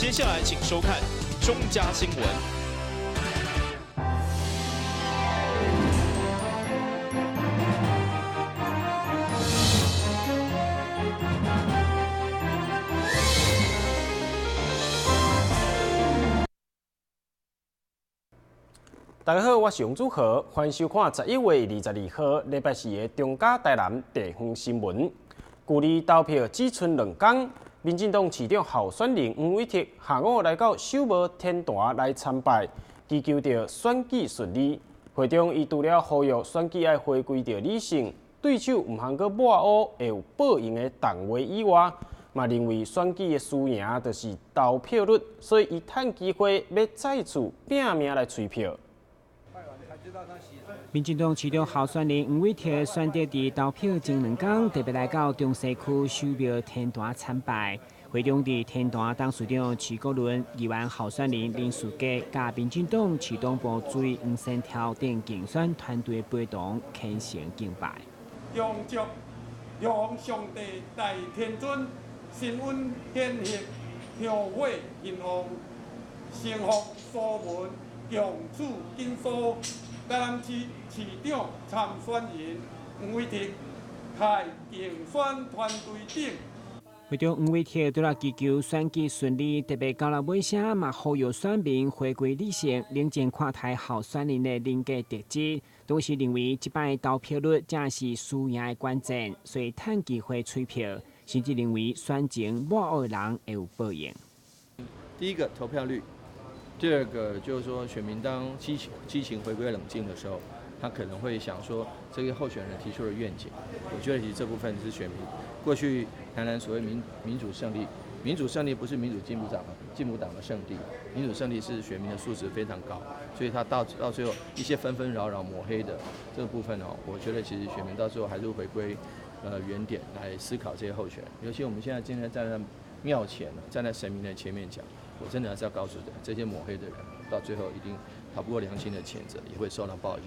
接下来请收看中嘉新闻。大家好，我是杨祖和，欢迎收看11月22号礼拜四的中嘉台南地方新闻。距离投票只剩2天，民进党市长候选人黄伟哲下午来到首无天坛来参拜，祈求着选举顺利。会中，伊除了呼吁选举要回归着理性，对手唔通阁抹黑，会有报应的动话以外，嘛认为选举的输赢就是投票率，所以伊趁机会要再次拼命来催票。民进党市长候选人黄伟哲选择伫投票前2天，特别来到中西区首庙天坛参拜。会中伫天坛董事长徐国伦、议员候选人林书杰、甲民进党市党部主任黄sen条等竞选团队陪同虔诚敬拜。恭祝向上帝大天尊神恩显现，后会兴旺，幸福所文，共处紧锁。台南市市长参选人黄伟哲，派竞选团队等。会中黄伟哲除了祈求选举顺利，特别到了尾声嘛，呼吁选民回归理性，冷静看待候选人的人格特质。同时认为，这摆投票率正是输赢的关键，所以趁机会催票，甚至认为选前抹黑的人会有报应。第一个投票率。第二个就是说，选民当激情回归冷静的时候，他可能会想说，这个候选人提出的愿景，我觉得其实这部分是选民过去台南所谓民主胜利，民主胜利不是民主进步党的胜利，民主胜利是选民的素质非常高，所以他到最后一些纷纷扰扰抹黑的这个部分哦，我觉得其实选民到最后还是回归原点来思考这些候选人，尤其我们现在今天站在庙前，站在神明的前面讲。我真的还是要告诉这些抹黑的人，到最后一定逃不过良心的谴责，也会受到报应。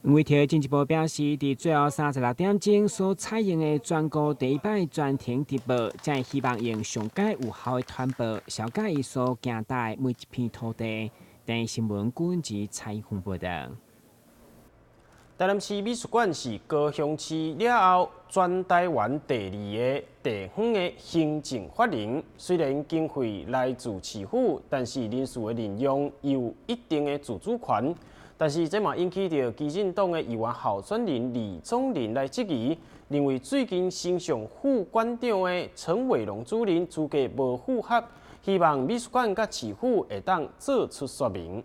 黄伟哲进一步表示，伫最后36点钟所采用的全国第一摆专庭直播，才希望用上佳有效的传播，消解伊所行带每一片土地。等新闻顾问及采访报道。台南市美术馆是高雄市了后全台湾第2个地方的行政法人。虽然经费来自市府，但是人事的任用有一定的自主权。但是这嘛引起着基进党的议员候选人李宗仁来质疑，认为最近升上副馆长的陈伟龙主任资格无符合，希望美术馆甲市府会当做出说明。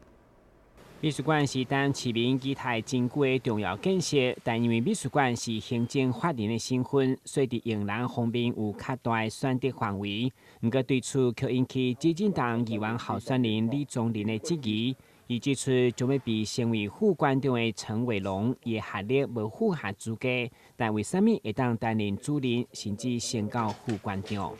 美术馆是担市民期待珍贵的重要建设，但因为美术馆是行政法人的身份，所以伫用人方面有较大的选择范围。不过对此却引起基进党议员候选人李宗仁的质疑。伊指出，将要被升为副馆长的陈伟龙，伊的学历无符合资格，但为什么会当担任主任，甚至升到副馆长？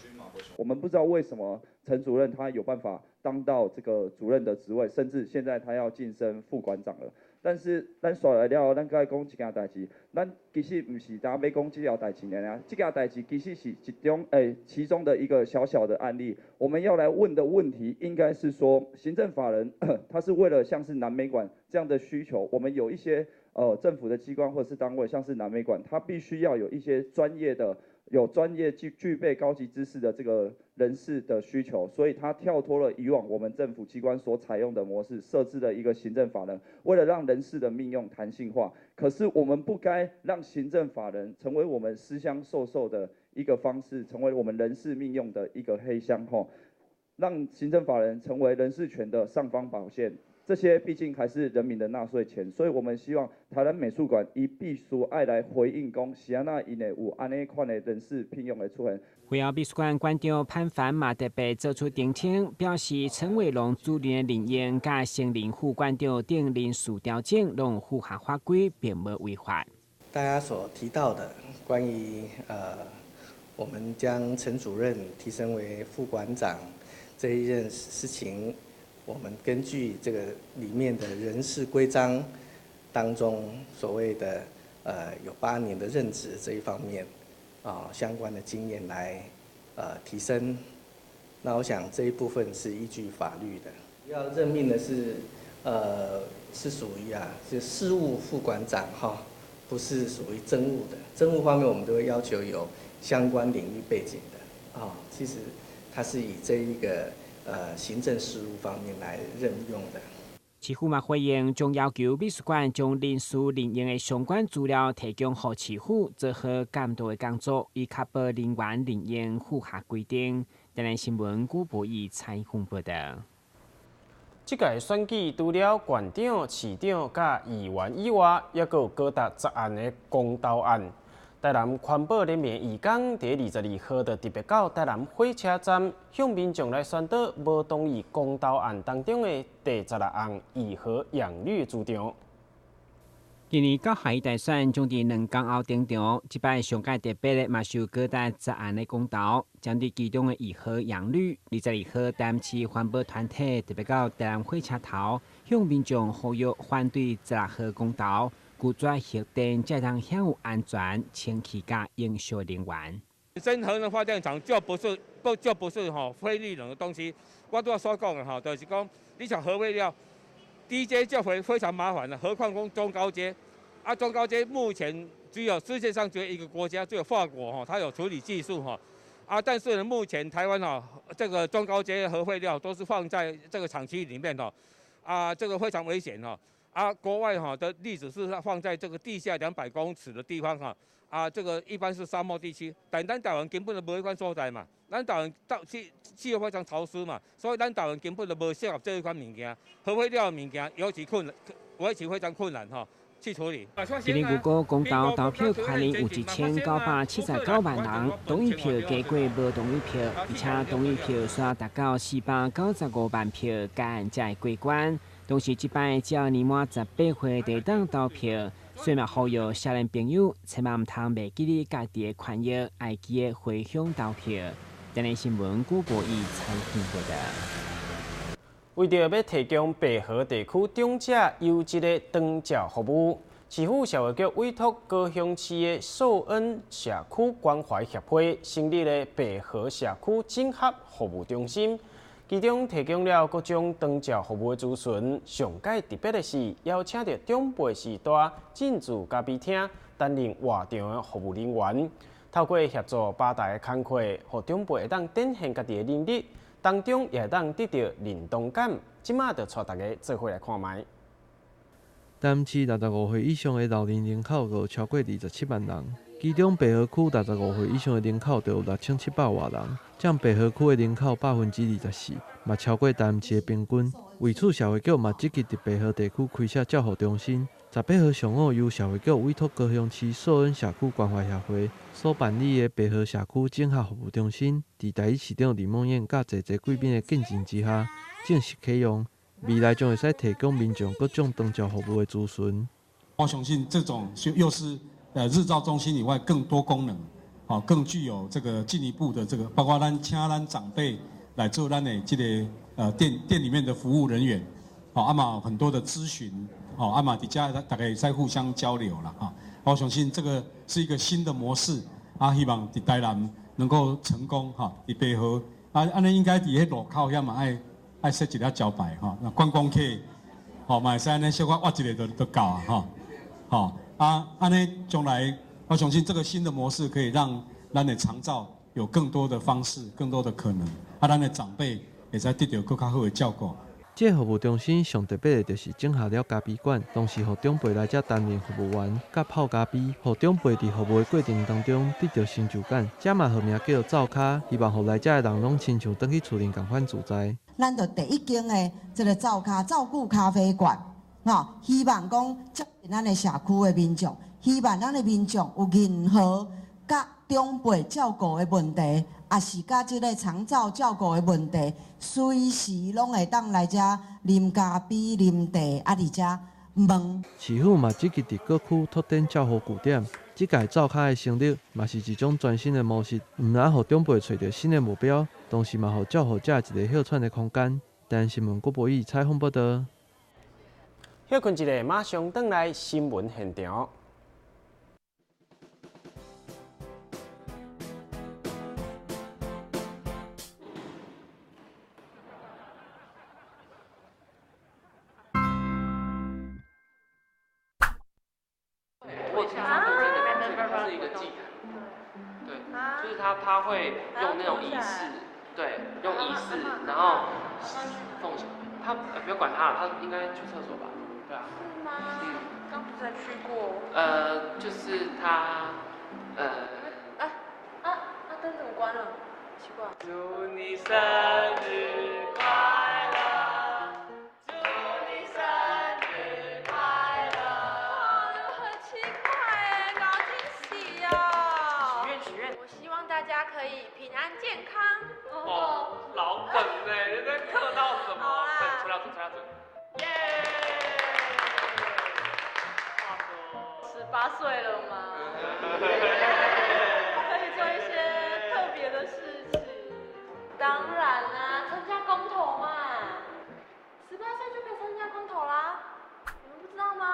我们不知道为什么陈主任他有办法当到这个主任的职位，甚至现在他要晋升副馆长了。但是咱说来了，咱该讲一件代志，咱其实不是单要讲这条代志呢，这件代志其实是其中的一个小小的案例。我们要来问的问题应该是说，行政法人他是为了像是南美馆这样的需求，我们有一些政府的机关或者是单位，像是南美馆，它必须要有一些专业具备高级知识的这个人士的需求，所以他跳脱了以往我们政府机关所采用的模式，设置了一个行政法人，为了让人事的命用弹性化。可是我们不该让行政法人成为我们私相授受的一个方式，成为我们人事命用的一个黑箱让行政法人成为人事权的尚方宝剑。这些毕竟还是人民的纳税钱，所以我们希望台南美术馆以必须爱来回应讲，是安那因会有安尼款的人事聘用的出现。会后美术馆馆长潘凡嘛特别做出澄清，表示陈伟龙主任的任用甲升任副馆长等人事调整拢符合法规，并无违法。大家所提到的关于我们将陈主任提升为副馆长这一件事情。我们根据这个里面的人事规章当中所谓的有8年的任职这一方面相关的经验来提升那我想这一部分是依据法律的。要任命的是属于是事务副馆长哈，不是属于政务的。政务方面我们都会要求有相关领域背景的啊。其实它是以这一个行政事务方面来任用的。市府嘛回应，将要求美术馆将人事人员的相关资料提供给市府做好监督的工作，以确保人员人员符合规定。台南新闻古博义采访报道。这届选举除了县长、市长、甲议员以外，也有高达10案的公投案。台南环保联盟义工在22号就特别到台南火车站，向民众来宣导无同意公投案当中的第16案义和养绿主张。今年到下一大选将伫2天后登场，这摆上届特别的嘛是有高达10案的公投，针对其中的义和养绿，22号台南市环保团体特别到台南火车头，向民众呼吁反对16号公投。拒绝核电，才能享有安全、清气甲永续能源。深核能发电厂就不是非绿能的东西。我都要说讲的就是讲你像核废料，低阶就非常麻烦了，何况中高阶。中高阶目前世界上只有一个国家，只有法国它有处理技术但是呢，目前台湾这个中高阶核废料都是放在这个厂区里面这个非常危险国外的例子是放在这个地下200公尺的地方这个一般是沙漠地区，但咱台湾根本就无迄款所在嘛，咱台湾气候非常潮湿嘛，所以咱台湾根本就无适合这一款物件，核废料的物件尤其非常困难去处理。今年牛股公投投票快令有1979万人，同意票加过无同意票，而且同意票需要达到495万票，该案才会过关。同时，这摆只要年满18岁，就当投票。所以嘛，呼吁少年朋友千万唔通忘记你家己的权益，爱记得回乡投票。台南新闻古博义采访报道。为着要提供白河地区长者优质的长照服务，市府社会局委托高雄市的寿恩社区关怀协会成立了白河社区整合服务中心。其中提供了各种长照服务的资讯。上届特别的是，邀请到长辈时代进驻咖啡厅，担任活场的服务人员。透过协助八大的工课，让长辈会当展现家己的能力，当中也会当得到认同感。即马就带大家做伙来看卖。台南市65岁以上的老龄人口有超过27万人，其中白河区65岁以上的人口就有6700多人。占白河区的人口24%，嘛超过台南市的平均。为此，社会局嘛积极伫白河地区开设照护中心。18号上午，由社会局委托高雄市寿恩社区关怀协会所办理的白河社区整合服务中心，伫台北市长李梦燕甲侪贵宾的见证之下，正式启用。未来将会使提供民众各种长照服务的资讯。我相信这种又是日照中心以外更多功能。更具有这个进一步的这个，包括请咱长辈来做咱的这个店里面的服务人员，嘛很多的咨询，嘛底下大家在互相交流了我相信这个是一个新的模式希望在台南能够成功在白河安尼应该在迄路口遐嘛爱设一条招牌那观光客嘛会使安尼小可挖一个就够安尼将来。我相信这个新的模式可以让咱的长照有更多的方式、更多的可能，咱的长辈会使得到更较好的照顾。这服务中心上特别的就是整合了咖啡馆，同时让长辈来这担任服务员，甲泡咖啡，让长辈在服务的过程当中得到成就感。这嘛号名叫做灶咖，希望让来这的人拢亲像回去厝里同款自在。咱就第一间的这个灶咖照顾咖啡馆，希望讲接近咱的社区的民众。希望咱的民众有任何甲长辈照顾的问题，也是甲即个长照照顾的问题，随时拢会当来遮啉咖啡、啉茶，而遮问。市府嘛积极伫各区拓展照护据点，即届灶咖的成立嘛是一种全新的模式，毋但让长辈找到新的目标，同时嘛让照护者一个休喘的空间。台南新闻郭博义采访报道。休困一下，马上转来新闻现场。我听说它是一个祭坛，对，就是他会用那种仪式，对，用仪式，然后奉献。他不要管他了，他应该去厕所吧？对啊。是吗？刚不是才去过？就是他，灯怎么关了？奇怪。祝你生日快乐，祝你生日快乐。很奇怪哎，搞惊喜哦。许愿。我希望大家可以平安健康。哦，老梗哎，你在客套什么？好啦，吹蜡烛，吹蜡烛。耶！18岁了吗？可以做一些特别的事情。当然啦，参加公投嘛。18岁就可以参加公投啦，你们不知道吗？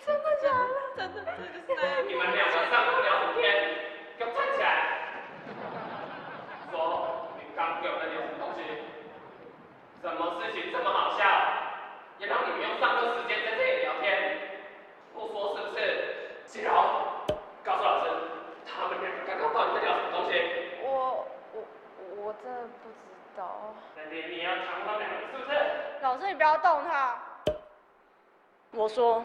真的假的？真的，这就是那样。你们两个上课聊什么天？给我站起来！说，你刚给我们聊什么东西？什么事情这么好笑？也让你们用上课时间在这里聊天？不说是不是？季柔，告诉老师，他们两个刚刚到底在聊什么东西？我真的不知道。你要扛他们两个是不是？老师，你不要动他。我说。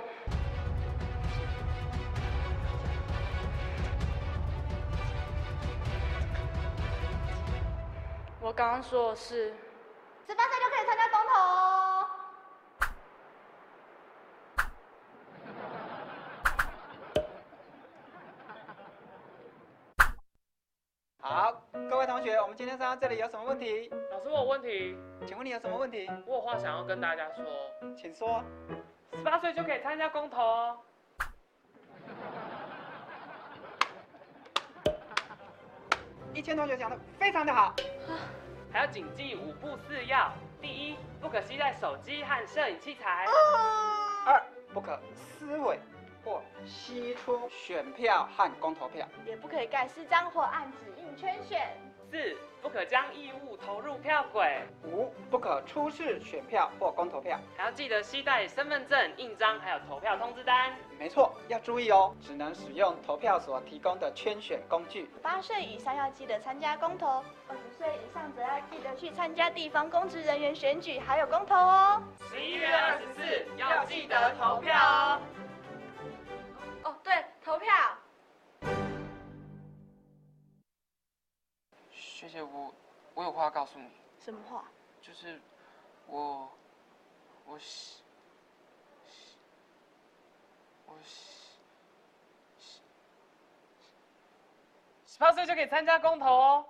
我刚刚说的是，18岁就可以参加公投哦。好，各位同学，我们今天上到这里有什么问题？老师，我有问题。请问你有什么问题？我有话想要跟大家说。请说。18岁就可以参加公投哦。1000同学讲的非常的好。还要谨记5不4要：第一，不可携带手机和摄影器材；2，不可撕伪或吸出选票和公投票，也不可以盖私章或按指印圈选；4，不可将异物投入票轨；5，不可出示选票或公投票。还要记得携带身份证、印章，还有投票通知单。没错，要注意哦，只能使用投票所提供的圈选工具。8岁以上要记得参加公投，20岁以上则要记得去参加地方公职人员选举，还有公投哦。11月24要记得投票哦。哦，对，投票。学姐，我有话告诉你。什么话？就是18岁就可以参加公投哦。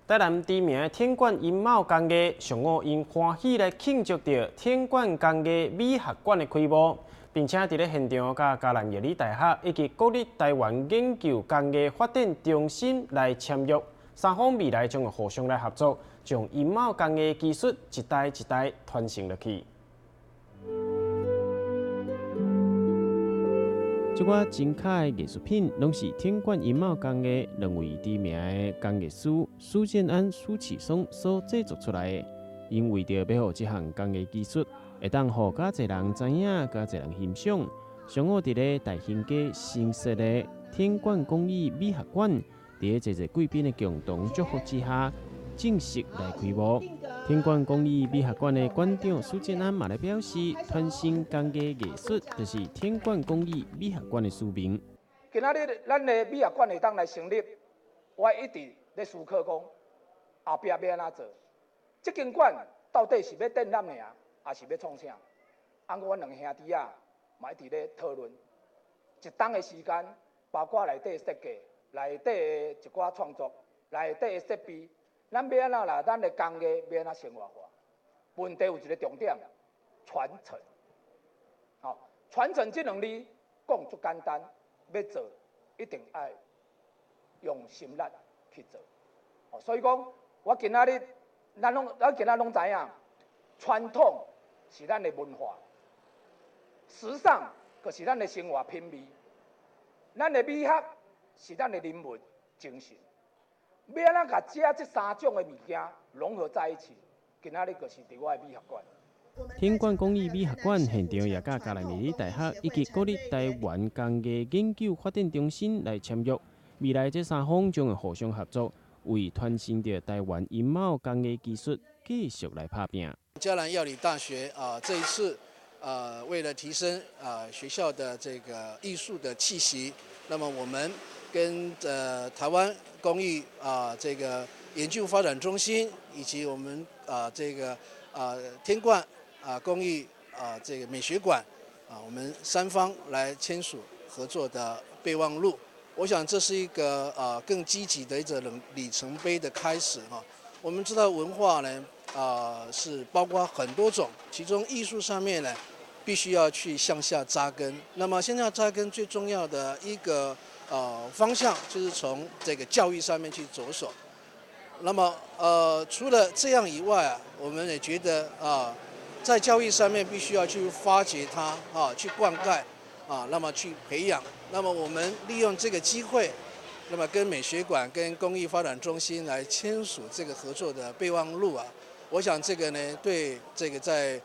台南知名的天馆银茂工艺，上午因欢喜来庆祝着天馆工艺美学馆的开幕，并且伫咧现场甲嘉南夜里大学以及国立台湾研究工艺发展中心来签约，三方未来将会互相来合作，将银茂工艺技术一代一代传承落去。这寡精巧的艺术品，拢是天馆银茂工艺两位知名的工艺师苏建安、苏启松所制作出来的。因为着要让这项工艺技术会当互较侪人知影、较侪人欣赏，上午伫咧大兴街新设的天馆工艺美学馆，伫咧侪贵宾的共同祝福之下，正式来开幕。天馆工艺美学馆的馆长苏建安嘛来表示，传承工艺艺术就是天馆工艺美学馆的使命。今仔日咱的美学馆会当来成立，我一直咧思考讲后壁要安怎做。这间馆到底是要展览尔，还是要创啥？按阮两兄弟啊，嘛一直咧讨论。一冬的时间，包括内底设计、内底的一寡创作、内底的设备。咱要安怎啦？咱的工艺要安怎生活化？问题有一个重点，传承。好，传承这两字讲足简单，要做一定爱用心力去做。所以讲，我今仔日咱今仔拢知影，传统是咱的文化，时尚就是咱的生活品味，咱的美学是咱的人文精神。要安怎甲这三种的物件融合在一起，今仔日就是伫我的美学馆。天冠工艺美学馆现场也甲嘉南美理大学以及国立台湾工艺研究发展中心来签约，未来这三方将会互相合作，为传承着台湾银毛工艺技术继续来打拼。嘉南药理大学这一次为了提升学校的这个艺术的气息，那么我们跟台湾工艺这个研究发展中心以及我们这个天冠工艺这个美学馆我们三方来签署合作的备忘录。我想这是一个更积极的一个里程碑的开始哈。我们知道文化呢是包括很多种，其中艺术上面呢必须要去向下扎根。那么向下扎根最重要的一个方向就是从这个教育上面去着手。那么除了这样以外我们也觉得在教育上面必须要去发掘它去灌溉那么去培养。那么我们利用这个机会，那么跟美学馆、跟工艺发展中心来签署这个合作的备忘录我想这个呢，对这个在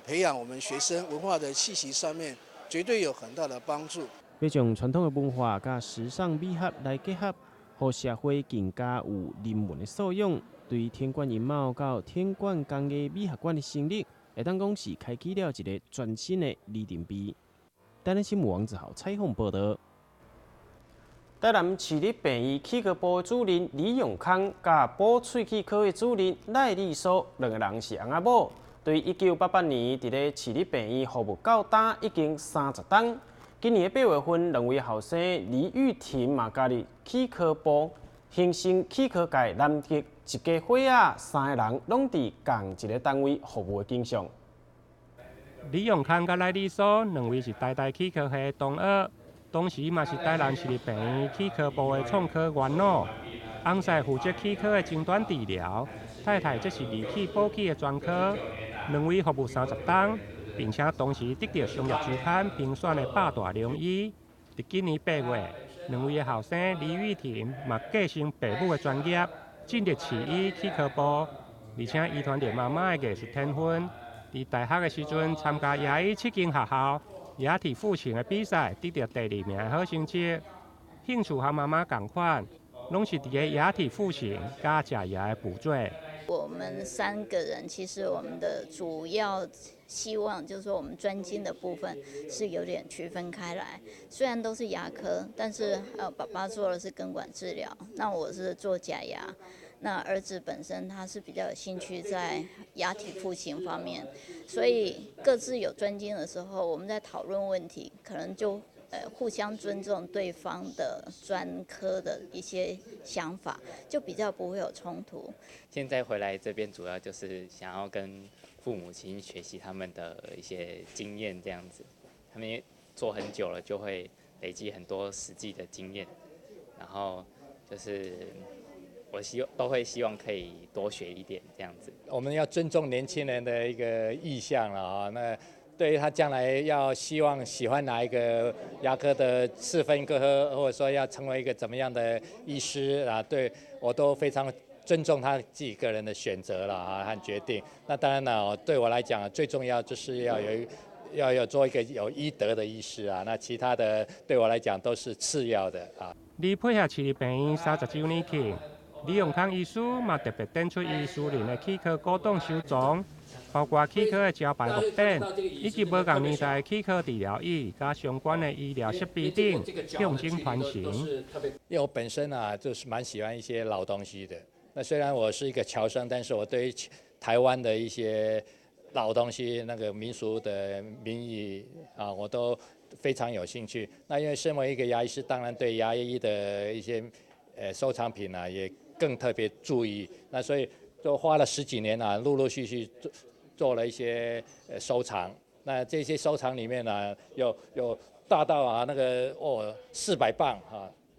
培养我们学生文化的气息上面，绝对有很大的帮助。要将传统的文化甲时尚美学来结合，让社会更加有人文的素养。对天冠银毛到天冠工艺美学馆的成立，会当讲是开启了一个全新的里程碑。台南新闻王子豪采访报道。台南市立病院气科部的主任李永康甲补喙齿科的主任赖丽苏两个人是翁仔某。对1988年伫咧市立病院服务到今已经30档。今年8月份，两位后生李玉婷嘛加入气科部，形成气科界难得一家伙3个人拢伫同一个单位服务的景象。李永康甲赖丽苏两位是台大气科系的同学，当时嘛是台南市立病院气科部的创科元老。翁婿负责气科的前端治疗，太太则是仪器补气的专科。两位服务30档，并且同时得到商业周刊评选的百大良医。伫今年8月，两位的后生李玉婷嘛继承父母的专业，进入市医气科部，而且遗传着妈妈的艺术天分。伫大学的时阵参加牙医7间学校牙体复形的比赛，得到第2名的好成绩。兴趣和妈妈同款，拢是伫个牙体复形加假牙的补缀。我们3个人其实我们的主要希望就是说，我们专精的部分是有点区分开来。虽然都是牙科，但是爸爸做的是根管治疗，那我是做假牙。那儿子本身他是比较有兴趣在牙体复形方面，所以各自有专精的时候，我们在讨论问题，可能就互相尊重对方的专科的一些想法，就比较不会有冲突。现在回来这边主要就是想要跟父母亲学习他们的一些经验，这样子，他们做很久了，就会累积很多实际的经验，然后就是我都会希望可以多学一点这样子。我们要尊重年轻人的一个意向了那对于他将来要喜欢哪一个牙科的次分科，或者说要成为一个怎么样的医师对我都非常尊重他自己个人的选择了和决定。那当然了，对我来讲最重要就是要有做一个有医德的医师那其他的对我来讲都是次要的你配合市立病院30周年庆，李永康医师嘛特别展出伊私人的气科古董收藏。包括气科的招牌木板，以及无同年代的气科治疗椅，加相关的医疗设备等，向前传承。因为我本身就是蛮喜欢一些老东西的。那虽然我是一个侨生，但是我对于台湾的一些老东西，那个民俗的民意我都非常有兴趣。那因为身为一个牙医师，当然对牙医的一些收藏品也更特别注意。那所以就花了10几年陆陆续续做了一些收藏，那这些收藏里面呢，有大到那个400磅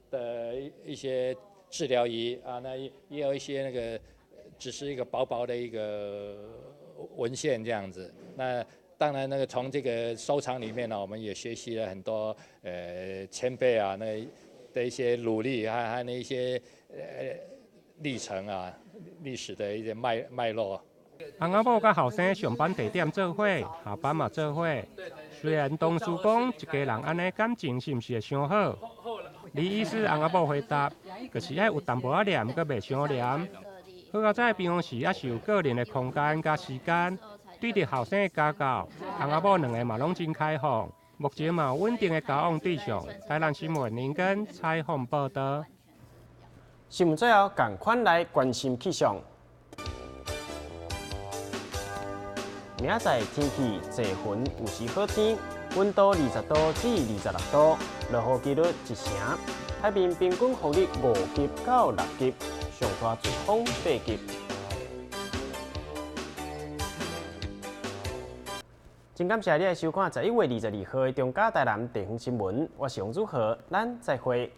的一些治疗仪那也有一些那个只是一个薄薄的一个文献这样子。那当然，那个从这个收藏里面呢，我们也学习了很多前辈那的一些努力，还有那一些历程历史的一些脉络。翁仔某甲后生上班地点做伙，下班嘛做伙。虽然同事讲一家人安尼感情是毋是会伤好，李医师翁仔某回答，就是爱有淡薄仔黏，阁袂伤黏。好在在办公室也是有个人的空间甲时间。对着后生的家教，翁仔某两个嘛拢真开放，目前嘛有稳定的交往对象。台南新闻林根采访报道。新闻最后，赶快来关心气象。明仔天气多云，有时好天，温度20度至26度，落雨几率1成。海面平均风力5级到6级，上大阵风8级。真感谢你的收看，11月22号的中嘉台南地方新闻，我是洪祖和，咱再会。